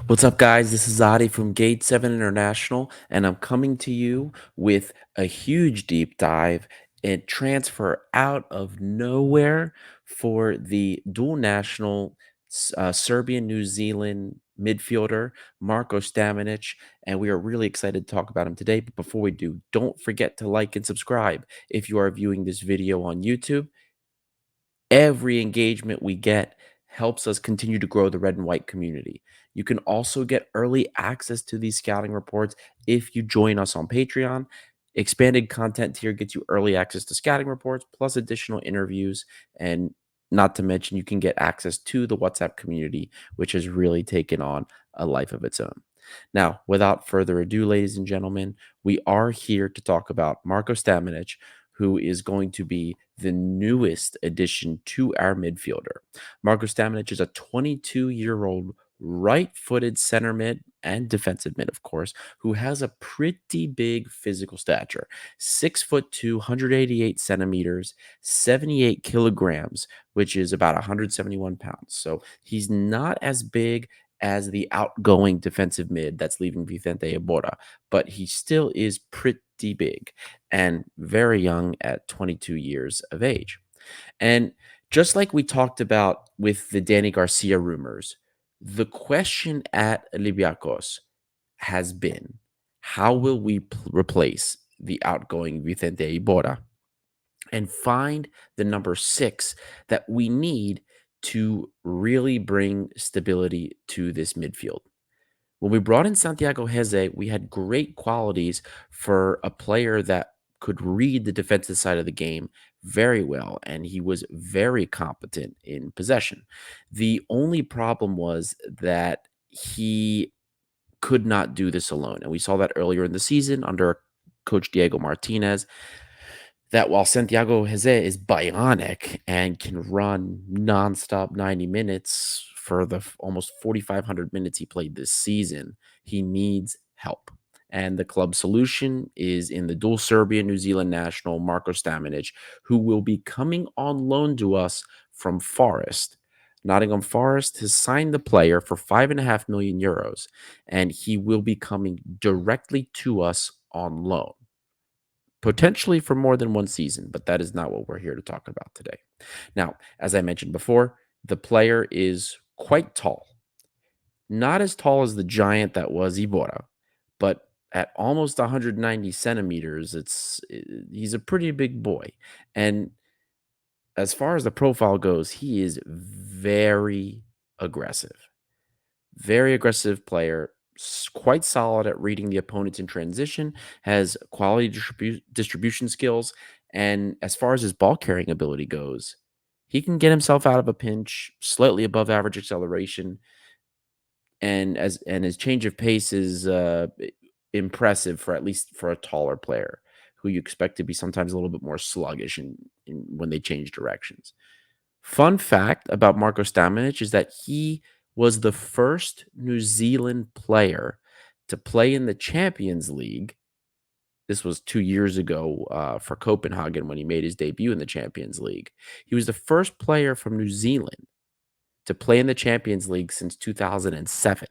What's up, guys? This is Adi from Gate 7 International, and I'm coming to you with a huge deep dive and transfer out of nowhere for the dual national Serbian New Zealand midfielder, Marko Stamenic. And we are really excited to talk about him today. But before we do, don't forget to like and subscribe if you are viewing this video on YouTube. Every engagement we get helps us continue to grow the red and white community. You can also get early access to these scouting reports if you join us on Patreon. Expanded content tier gets you early access to scouting reports, plus additional interviews. And not to mention, you can get access to the WhatsApp community, which has really taken on a life of its own. Now, without further ado, ladies and gentlemen, we are here to talk about Marko Stamenic, who is going to be the newest addition to our midfielder. Marko Stamenic is a 22-year-old right-footed center mid and defensive mid, of course, who has a pretty big physical stature. 6'2", 188 centimeters, 78 kilograms, which is about 171 pounds. So he's not as big as the outgoing defensive mid that's leaving Vicente Iborra, but he still is pretty big and very young at 22 years of age. And just like we talked about with the Danny Garcia rumors, the question at Olympiacos has been, how will we replace the outgoing Vicente Iborra and find the number 6 that we need to really bring stability to this midfield? When we brought in Santiago Heze, we had great qualities for a player that could read the defensive side of the game very well, and he was very competent in possession. The only problem was that he could not do this alone, and we saw that earlier in the season under Coach Diego Martinez, that while Santiago Heze is bionic and can run nonstop 90 minutes for the almost 4,500 minutes he played this season, he needs help. And the club solution is in the dual Serbian New Zealand national, Marko Stamenic, who will be coming on loan to us from Forest. Nottingham Forest has signed the player for 5.5 million euros, and he will be coming directly to us on loan, potentially for more than one season, but that is not what we're here to talk about today. Now, as I mentioned before, the player is quite tall. Not as tall as the giant that was Iborra, but at almost 190 centimeters, he's a pretty big boy. And as far as the profile goes, he is very aggressive. Very aggressive player, quite solid at reading the opponents in transition, has quality distribution skills, and as far as his ball carrying ability goes, he can get himself out of a pinch, slightly above average acceleration, and his change of pace is impressive for at least for a taller player who you expect to be sometimes a little bit more sluggish in when they change directions. Fun fact about Marko Stamenic is that he was the first New Zealand player to play in the Champions League. This was 2 years ago for Copenhagen when he made his debut in the Champions League. He was the first player from New Zealand to play in the Champions League since 2007.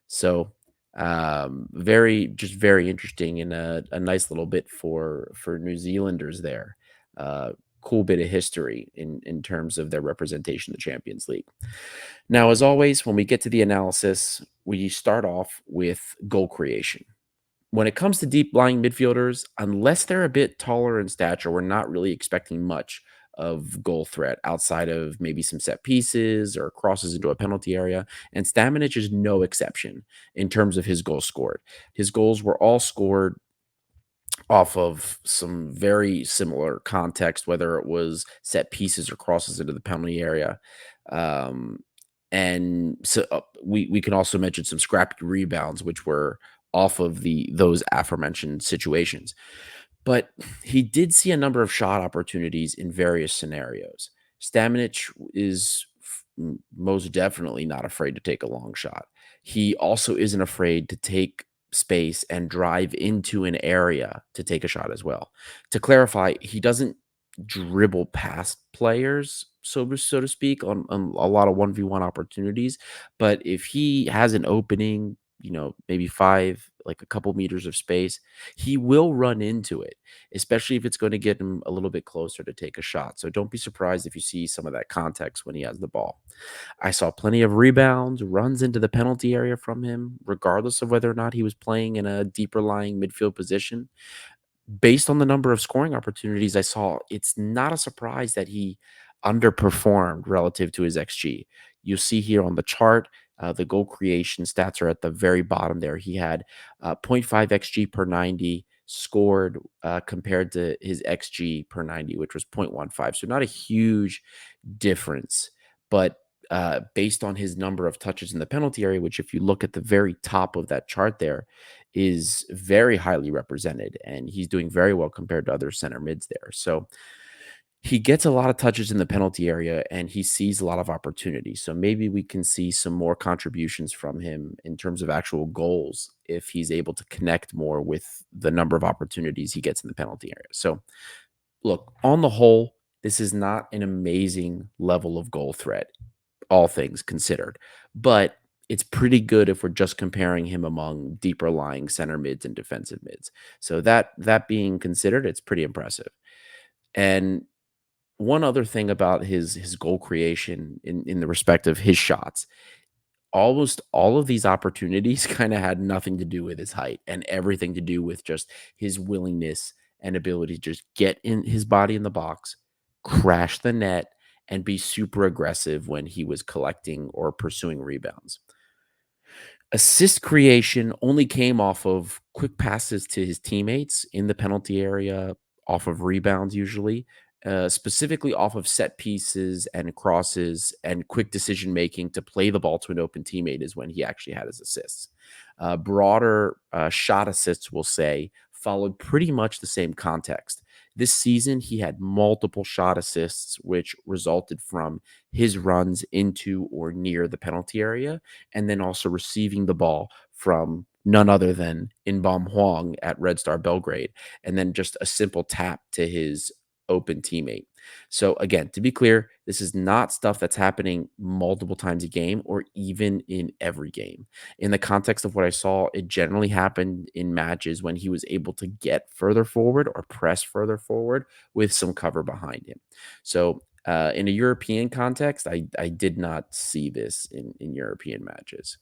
So very interesting and a nice little bit for New Zealanders there. Cool bit of history in terms of their representation in the Champions League. Now, as always, when we get to the analysis, we start off with goal creation. When it comes to deep lying midfielders, unless they're a bit taller in stature, we're not really expecting much of goal threat outside of maybe some set pieces or crosses into a penalty area. And Stamenic is no exception in terms of his goals scored. His goals were all scored off of some very similar context, whether it was set pieces or crosses into the penalty area. Um, and so we can also mention some scrappy rebounds, which were off of those aforementioned situations. But he did see a number of shot opportunities in various scenarios. Stamenic is most definitely not afraid to take a long shot. He also isn't afraid to take space and drive into an area to take a shot as well. To clarify, he doesn't dribble past players so to speak, on a lot of 1v1 opportunities. But if he has an opening, maybe like a couple meters of space, he will run into it, especially if it's going to get him a little bit closer to take a shot. So don't be surprised if you see some of that context when he has the ball. I saw plenty of rebounds, runs into the penalty area from him, regardless of whether or not he was playing in a deeper lying midfield position. Based on the number of scoring opportunities I saw, it's not a surprise that he underperformed relative to his XG. You see here on the chart, the goal creation stats are at the very bottom there. He had zero point 0.5 XG per 90 scored compared to his XG per 90, which was 0.15. So not a huge difference, but based on his number of touches in the penalty area, which if you look at the very top of that chart there, is very highly represented, and he's doing very well compared to other center mids there. So he gets a lot of touches in the penalty area and he sees a lot of opportunity. So maybe we can see some more contributions from him in terms of actual goals if he's able to connect more with the number of opportunities he gets in the penalty area. So look, on the whole, this is not an amazing level of goal threat, all things considered, but it's pretty good if we're just comparing him among deeper lying center mids and defensive mids. So that being considered, it's pretty impressive. And one other thing about his goal creation in the respect of his shots, almost all of these opportunities kind of had nothing to do with his height and everything to do with just his willingness and ability to just get in his body in the box, crash the net, and be super aggressive when he was collecting or pursuing rebounds. Assist creation only came off of quick passes to his teammates in the penalty area, off of rebounds usually, specifically off of set pieces and crosses and quick decision making to play the ball to an open teammate is when he actually had his assists. Broader shot assists, we'll say, followed pretty much the same context. This season, he had multiple shot assists, which resulted from his runs into or near the penalty area, and then also receiving the ball from none other than Inbom Huang at Red Star Belgrade, and then just a simple tap to his open teammate. So again, to be clear, this is not stuff that's happening multiple times a game or even in every game. In the context of what I saw, it generally happened in matches when he was able to get further forward or press further forward with some cover behind him. So in a European context, I did not see this in European matches.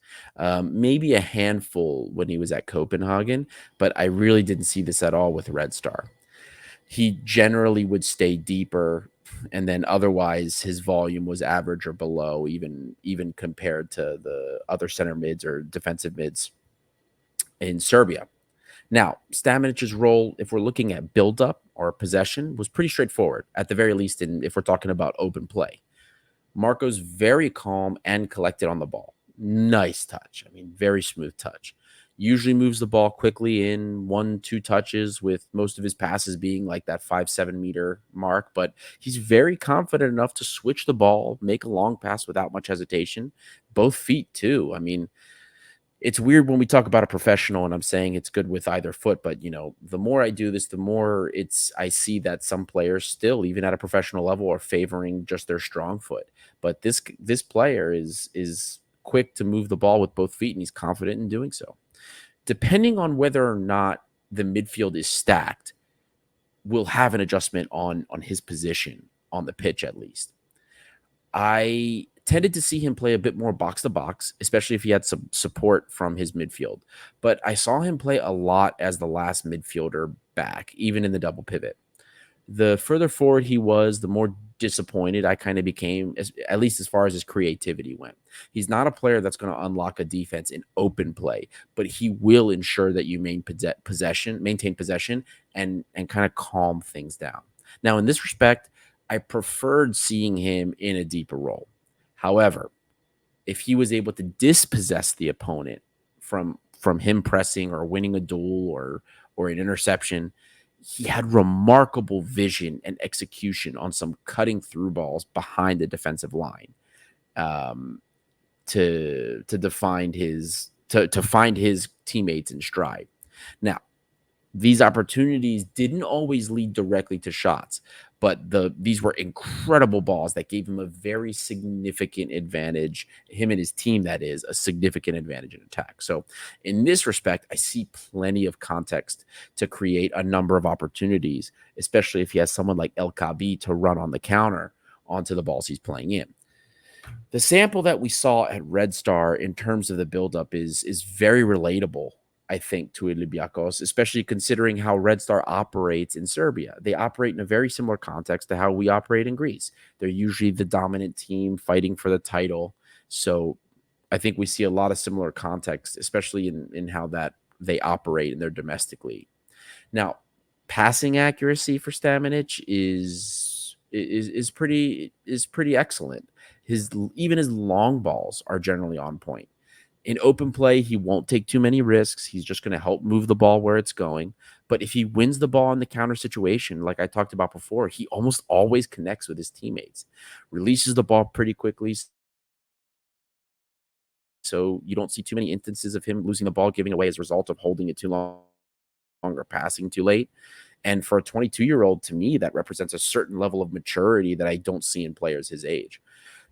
Maybe a handful when he was at Copenhagen, but I really didn't see this at all with Red Star. He generally would stay deeper, and then otherwise his volume was average or below, even compared to the other center mids or defensive mids in Serbia. Now, Stamenic's role, if we're looking at build-up or possession, was pretty straightforward, at the very least, if we're talking about open play. Marko's very calm and collected on the ball. Nice touch. I mean, very smooth touch. Usually moves the ball quickly in 1, 2 touches, with most of his passes being like that 5, 7 meter mark. But he's very confident enough to switch the ball, make a long pass without much hesitation. Both feet, too. I mean, it's weird when we talk about a professional and I'm saying it's good with either foot, but the more I do this, the more I see that some players still, even at a professional level, are favoring just their strong foot. But this player is quick to move the ball with both feet, and he's confident in doing so. Depending on whether or not the midfield is stacked, will have an adjustment on his position on the pitch at least. I tended to see him play a bit more box to box, especially if he had some support from his midfield. But I saw him play a lot as the last midfielder back, even in the double pivot. The further forward he was, the more disappointed I kind of became, at least as far as his creativity went. He's not a player that's going to unlock a defense in open play, but he will ensure that you maintain possession, and kind of calm things down. Now, in this respect, I preferred seeing him in a deeper role. However, if he was able to dispossess the opponent from him pressing or winning a duel or an interception, he had remarkable vision and execution on some cutting through balls behind the defensive line, to find his teammates in stride. Now, these opportunities didn't always lead directly to shots, but these were incredible balls that gave him a very significant advantage. Him and his team, that is, a significant advantage in attack. So, in this respect, I see plenty of context to create a number of opportunities, especially if he has someone like El Kabi to run on the counter onto the balls he's playing in. The sample that we saw at Red Star in terms of the buildup is very relatable, I think, to Olympiacos, especially considering how Red Star operates in Serbia. They operate in a very similar context to how we operate in Greece. They're usually the dominant team fighting for the title. So I think we see a lot of similar context, especially in how that they operate in their domestic league. Now, passing accuracy for Stamenic is pretty excellent. His even his long balls are generally on point. In open play, he won't take too many risks. He's just going to help move the ball where it's going. But if he wins the ball in the counter situation, like I talked about before, he almost always connects with his teammates, releases the ball pretty quickly. So you don't see too many instances of him losing the ball, giving away as a result of holding it too long or passing too late. And for a 22-year-old, to me, that represents a certain level of maturity that I don't see in players his age.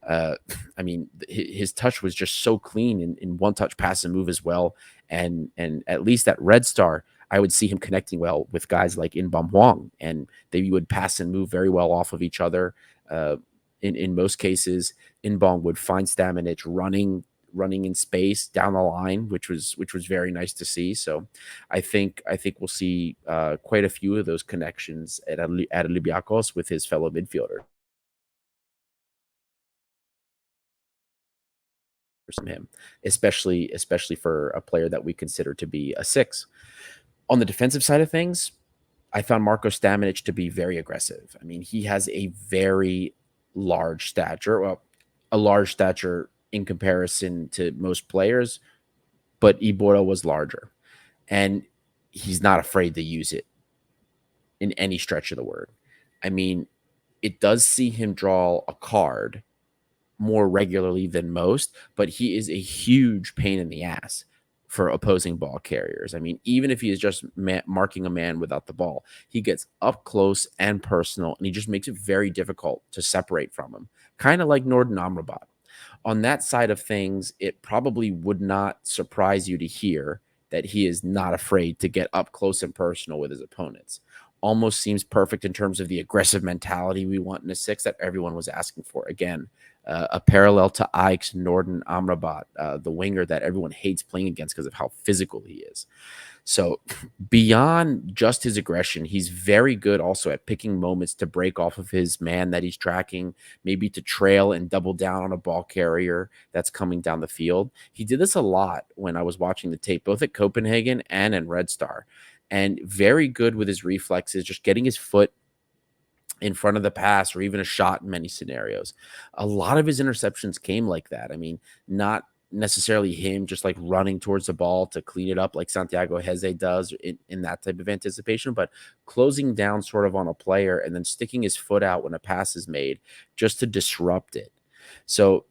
Uh, I mean, his touch was just so clean in one touch pass and move as well. And at least at Red Star, I would see him connecting well with guys like Inbam Huang, and they would pass and move very well off of each other. Uh, in most cases, Inbam would find Stamenic running in space down the line, which was very nice to see. So I think we'll see quite a few of those connections at Olympiacos with his fellow midfielders from him, especially for a player that we consider to be a six. On the defensive side of things, I found Marko Stamenic to be very aggressive. I mean, he has a very large stature, well, a large stature in comparison to most players, but Iborra was larger, and he's not afraid to use it in any stretch of the word. I mean, it does see him draw a card more regularly than most, but he is a huge pain in the ass for opposing ball carriers. I mean, even if he is just marking a man without the ball, he gets up close and personal, and he just makes it very difficult to separate from him, kind of like Norden Amrabat. On that side of things, it probably would not surprise you to hear that he is not afraid to get up close and personal with his opponents. Almost seems perfect in terms of the aggressive mentality we want in a six that everyone was asking for. Again, a parallel to Ike's Norden Amrabat, the winger that everyone hates playing against because of how physical he is. So beyond just his aggression, he's very good also at picking moments to break off of his man that he's tracking, maybe to trail and double down on a ball carrier that's coming down the field. He did this a lot when I was watching the tape, both at Copenhagen and in Red Star, and very good with his reflexes, just getting his foot in front of the pass or even a shot in many scenarios. A lot of his interceptions came like that. I mean, not necessarily him just like running towards the ball to clean it up like Santiago Heze does in that type of anticipation, but closing down sort of on a player and then sticking his foot out when a pass is made just to disrupt it. So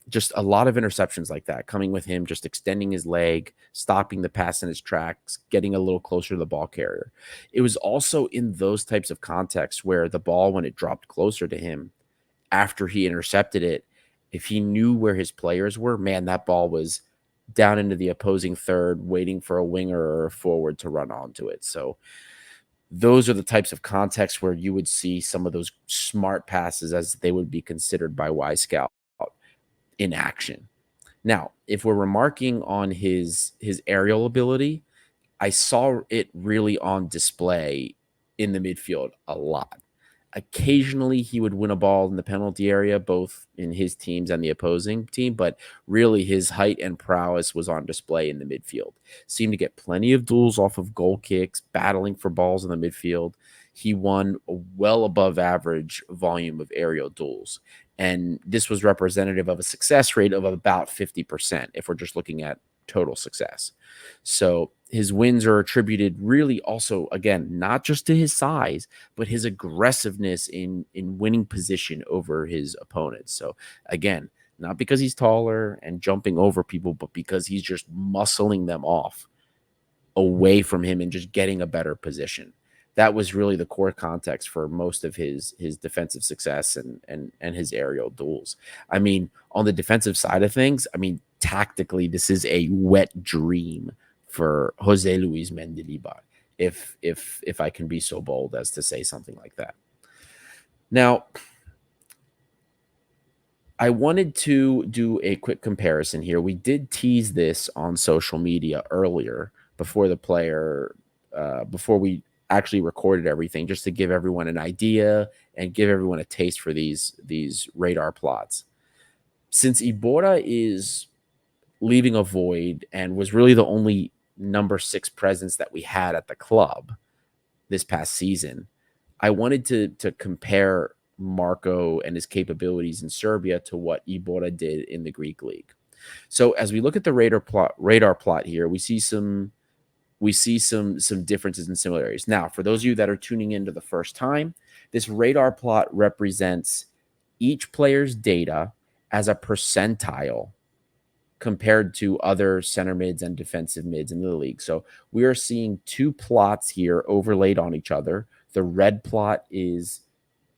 just a lot of interceptions like that coming with him, just extending his leg, stopping the pass in his tracks, getting a little closer to the ball carrier. It was also in those types of contexts where the ball, when it dropped closer to him after he intercepted it, if he knew where his players were, man, that ball was down into the opposing third, waiting for a winger or a forward to run onto it. So those are the types of contexts where you would see some of those smart passes, as they would be considered by Y Scout, in action. Now, if we're remarking on his aerial ability, I saw it really on display in the midfield a lot. Occasionally, he would win a ball in the penalty area, both in his teams and the opposing team, but really his height and prowess was on display in the midfield. Seemed to get plenty of duels off of goal kicks, battling for balls in the midfield. He won a well above average volume of aerial duels. And this was representative of a success rate of about 50% if we're just looking at total success. So his wins are attributed really also, again, not just to his size, but his aggressiveness in winning position over his opponents. So again, not because he's taller and jumping over people, but because he's just muscling them off away from him and just getting a better position. that was really the core context for most of his defensive success and his aerial duels. I mean, on the defensive side of things, I mean, tactically, this is a wet dream for Jose Luis Mendilibar, if I can be so bold as to say something like that. Now, I wanted to do a quick comparison here. We did tease this on social media earlier before the player, before we actually recorded everything, just to give everyone an idea and give everyone a taste for these radar plots. Since Iborra is leaving a void and was really the only number 6 presence that we had at the club this past season, I wanted to compare Marko and his capabilities in Serbia to what Iborra did in the Greek league. So as we look at the radar plot here, we see some differences and similarities. Now, for those of you that are tuning in to the first time, this radar plot represents each player's data as a percentile compared to other center mids and defensive mids in the league. So we are seeing two plots here overlaid on each other. The red plot is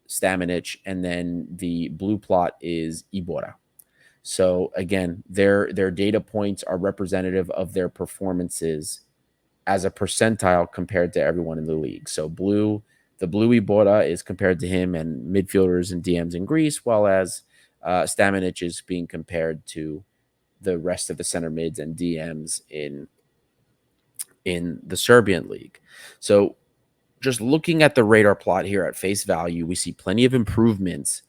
Stamenic, and then the blue plot is Iborra. So again, their data points are representative of their performances as a percentile compared to everyone in the league. So the blue Iborra is compared to him and midfielders and DMs in Greece, while as Stamenic is being compared to the rest of the center mids and DMs in the Serbian league. So just looking at the radar plot here at face value, we see plenty of improvements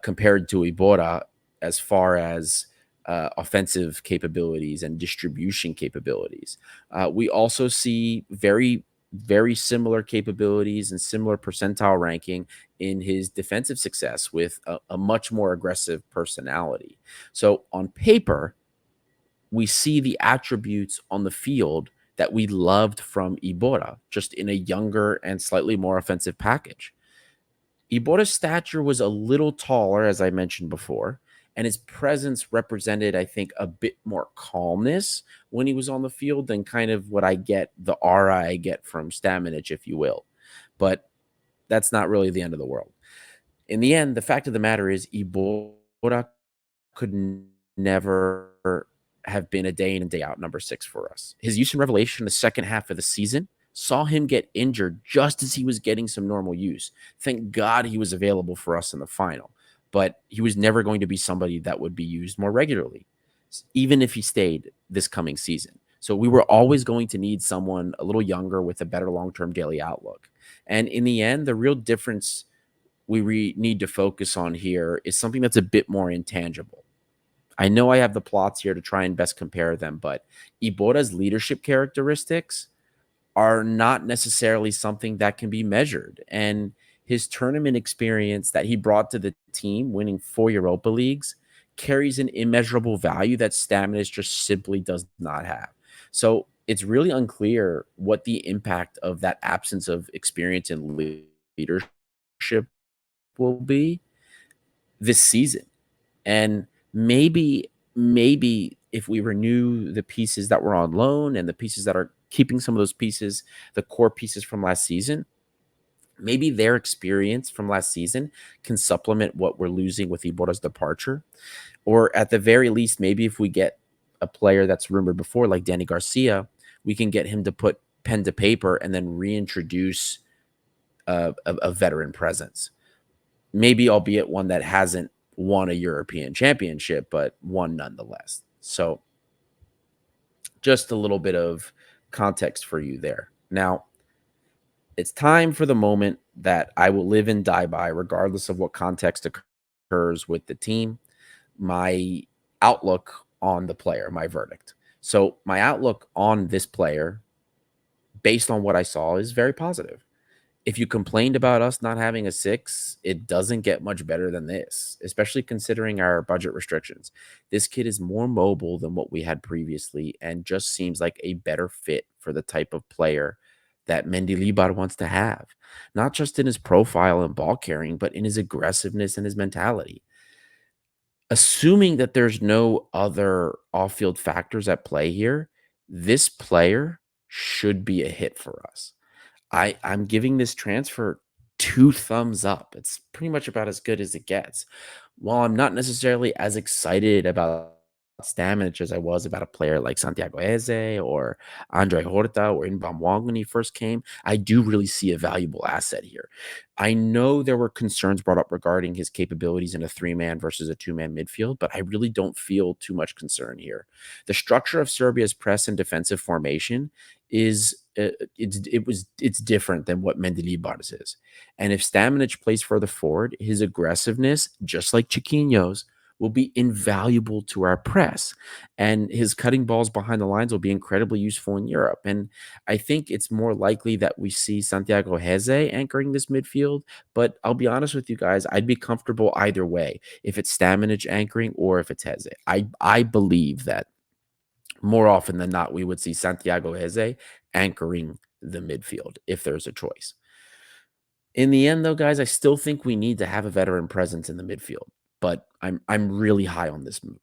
compared to Iborra as far as offensive capabilities and distribution capabilities. We also see very, very similar capabilities and similar percentile ranking in his defensive success with a much more aggressive personality. So on paper, we see the attributes on the field that we loved from Iborra, just in a younger and slightly more offensive package. Iborra's stature was a little taller, as I mentioned before, and his presence represented, I think, a bit more calmness when he was on the field than kind of what I get, the aura I get from Stamenic, if you will. But that's not really the end of the world. In the end, the fact of the matter is Iborra could never have been a day in and day out number 6 for us. His use and revelation in the second half of the season saw him get injured just as he was getting some normal use. Thank God he was available for us in the final, but he was never going to be somebody that would be used more regularly, even if he stayed this coming season. So we were always going to need someone a little younger with a better long-term daily outlook. And in the end, the real difference we need to focus on here is something that's a bit more intangible. I know I have the plots here to try and best compare them, but Iborra's leadership characteristics are not necessarily something that can be measured. And his tournament experience that he brought to the team, winning 4 Europa Leagues, carries an immeasurable value that Stamina just simply does not have. So it's really unclear what the impact of that absence of experience and leadership will be this season. And maybe if we renew the pieces that were on loan and the pieces that are keeping some of those pieces, the core pieces from last season, maybe their experience from last season can supplement what we're losing with Iborra's departure. Or at the very least, maybe if we get a player that's rumored before, like Danny Garcia, we can get him to put pen to paper and then reintroduce a veteran presence. Maybe albeit one that hasn't won a European championship, but won nonetheless. So just a little bit of context for you there. Now, it's time for the moment that I will live and die by, regardless of what context occurs with the team. My outlook on the player, my verdict. So, my outlook on this player, based on what I saw, is very positive. If you complained about us not having a 6, it doesn't get much better than this, especially considering our budget restrictions. This kid is more mobile than what we had previously and just seems like a better fit for the type of player that Mendilibar wants to have, not just in his profile and ball carrying, but in his aggressiveness and his mentality. Assuming that there's no other off-field factors at play here, this player should be a hit for us. I'm giving this transfer 2 thumbs up. It's pretty much about as good as it gets. While I'm not necessarily as excited about Stamets as I was about a player like Santiago Eze or Andre Horta or Inbam Wong when he first came, I do really see a valuable asset here. I know there were concerns brought up regarding his capabilities in a three-man versus a two-man midfield, but I really don't feel too much concern here. The structure of Serbia's press and defensive formation is it's different than what Mendilibar's is. And if Stamenic plays further forward, his aggressiveness, just like Chiquinho's, will be invaluable to our press. And his cutting balls behind the lines will be incredibly useful in Europe. And I think it's more likely that we see Santiago Heze anchoring this midfield. But I'll be honest with you guys, I'd be comfortable either way, if it's Stamenic anchoring or if it's Heze. I believe that more often than not, we would see Santiago Heze anchoring the midfield if there's a choice. In the end, though, guys, I still think we need to have a veteran presence in the midfield, but I'm really high on this move.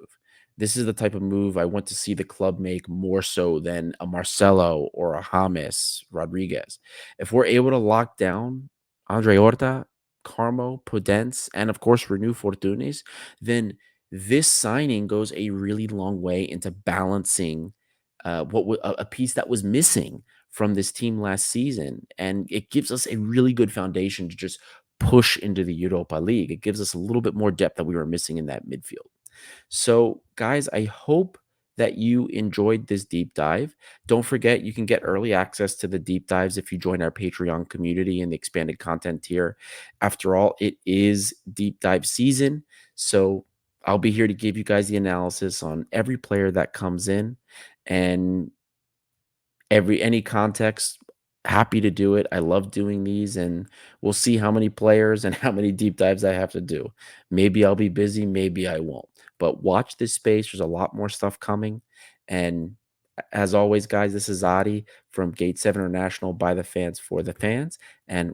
This is the type of move I want to see the club make more so than a Marcelo or a James Rodriguez. If we're able to lock down Andre Horta, Carmo, Pudence, and of course renew Fortunes, then this signing goes a really long way into balancing a piece that was missing from this team last season, and it gives us a really good foundation to just push into the Europa League. It gives us a little bit more depth that we were missing in that midfield. So, guys, I hope that you enjoyed this deep dive. Don't forget, you can get early access to the deep dives if you join our Patreon community and the expanded content tier. After all, it is deep dive season. So, I'll be here to give you guys the analysis on every player that comes in. And any context, happy to do it. I love doing these, and we'll see how many players and how many deep dives I have to do. Maybe I'll be busy, maybe I won't. But watch this space. There's a lot more stuff coming. And as always, guys, this is Adi from Gate 7 International by the fans for the fans. And